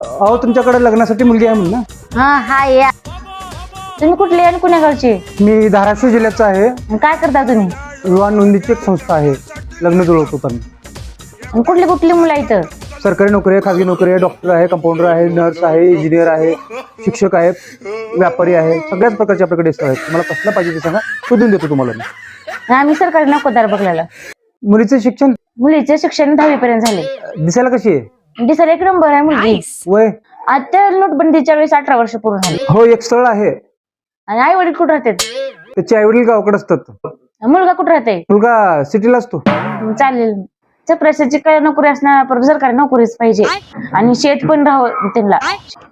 अहो तुमच्याकडे लग्नासाठी मुलगी आहे म्हणून ना. हा या. तुम्ही कुठले आणि कुणाकडचे? मी धाराशिव जिल्ह्याचा आहे. आणि काय करता तुम्ही? विवाह नोंदणीची एक संस्था आहे. लग्न जुळवतो पण. आणि कुठली कुठली मुलं इथं? सरकारी नोकरी आहे, खाजगी नोकरी आहे, डॉक्टर आहे, कंपाऊंडर आहे, नर्स आहे, इंजिनियर आहे, शिक्षक आहेत, व्यापारी आहे, सगळ्याच प्रकारचे आपल्याकडे स्थळ आहेत. तुम्हाला कसला पाहिजे ते सांगा, शोधून देतो तुम्हाला मी. आम्ही सरकारी नोकरदार बघलेलं. मुलीचे शिक्षण? मुलीचे शिक्षण 10वी पर्यंत झाले. दिसायला कशी आहे? दिसायला एक नंबर आहे मुलगी. वय? आता नोटबंदीच्या वेळेस 18 वर्ष पूर्ण झाली. हो, एक स्थळ आहे. आणि आई वडील कुठे राहतात? त्याचे आई वडील गावाकडे असतात. मुलगा कुठे राहते? मुलगा सिटीला असतो. चालेल. चपराशाची काय नोकरी असणार, परत सरकारी नोकरीच पाहिजे. आणि शेत पण राहू त्यांना.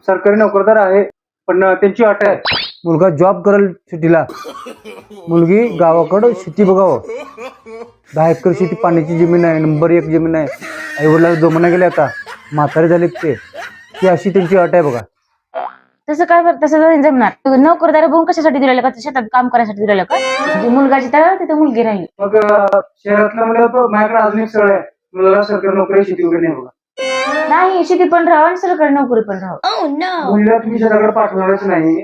सरकारी नोकरदार आहे पण त्यांची अट आहे, मुलगा जॉब करेल सिटीला, मुलगी गावाकडं शेती बघावं. 10 एकर शेती, पाण्याची जमीन आहे, नंबर 1 जमीन आहे. आई वडिला जमाना गेले, आता म्हातारे झालेत ते. ती अशी त्यांची अट आहे बघा. तसं काय बरं, तसं नाही जमणार. नोकरदार बघून कशासाठी दिलेलं का? शेतात काम करायसाठी दिलेलं का? मुलगाची तर तिथे मुलगी राहील. मग शहरातला म्हणजे माझ्याकडे अजून एक स्थळ आहे, मुलाला सरकारी नोकरी शेती वगैरे नाही बघा. नाही, शेती पण राहावं आणि सरकारी नोकरी पण राहावं. मुलीला तुम्ही शहराकडे पाठवणारच नाही,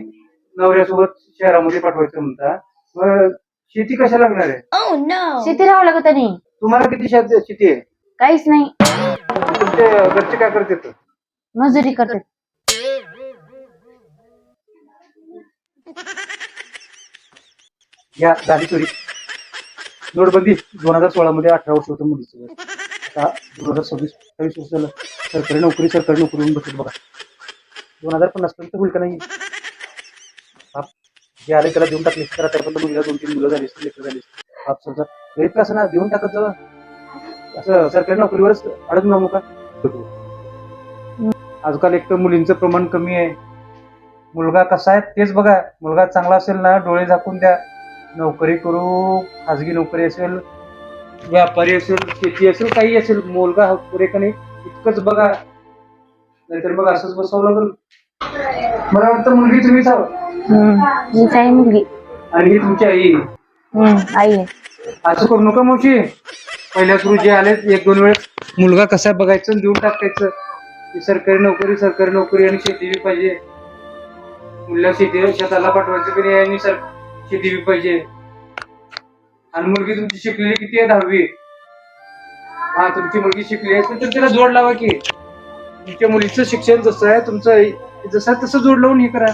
नवऱ्यासोबत शहरामध्ये पाठवायचं म्हणता, मग शेती कशा लागणार आहे? शेती राहावं लागत नाही. तुम्हाला किती शेती आहे? काहीच नाही. तुमचे घरचे काय करतात? मजुरी करतात. या झाली चोरी. नोटबंदी 2016 मध्ये 18 वर्ष होतं मुलीचं. आता 2026 28 वर्ष झालं. सरकारी नोकरी म्हणून बसत बघा. 2050 पर्यंत होईल का नाही? जे आले त्याला देऊन टाकले. तर आता पण मुलीला 2-3 मुलं झाली, लेकर झाली. समजा गरीब असं ना, देऊन टाकत जावं. असं सरकारी नोकरीवरच अडकून राहू नका. आजकाल एक तर मुलींचं प्रमाण कमी आहे. मुलगा कसा आहे तेच बघा. मुलगा चांगला असेल ना, डोळे झाकून द्या. नोकरी करू, खाजगी नोकरी असेल, व्यापारी असेल, शेती असेल, काही असेल, मुलगा पुरेका नाही इतकंच बघा. नाहीतर मग असंच बसावं लागेल. मला वाटतं मुलगी तुम्हीच आहोत. मीच आहे मुलगी. आणि ही तुमची आई? आई आहे. असं करू नका मावशी. पहिल्या सुरू जे आले 1-2 वेळेस मुलगा कसा बघायचं देऊन टाकायचं. सरकारी नोकरी आणि शेती बी पाहिजे. मुलीला शेताला पाठवायचं की नाही, आणि शेती बी पाहिजे. आणि मुलगी तुमची शिकलेली किती आहे? 10वी. हा, तुमची मुलगी शिकली असेल तर तिला जोड लावा की. तुमच्या मुलीचं शिक्षण जसं आहे, तुमचं जसं तसं जोड लावून हे करा.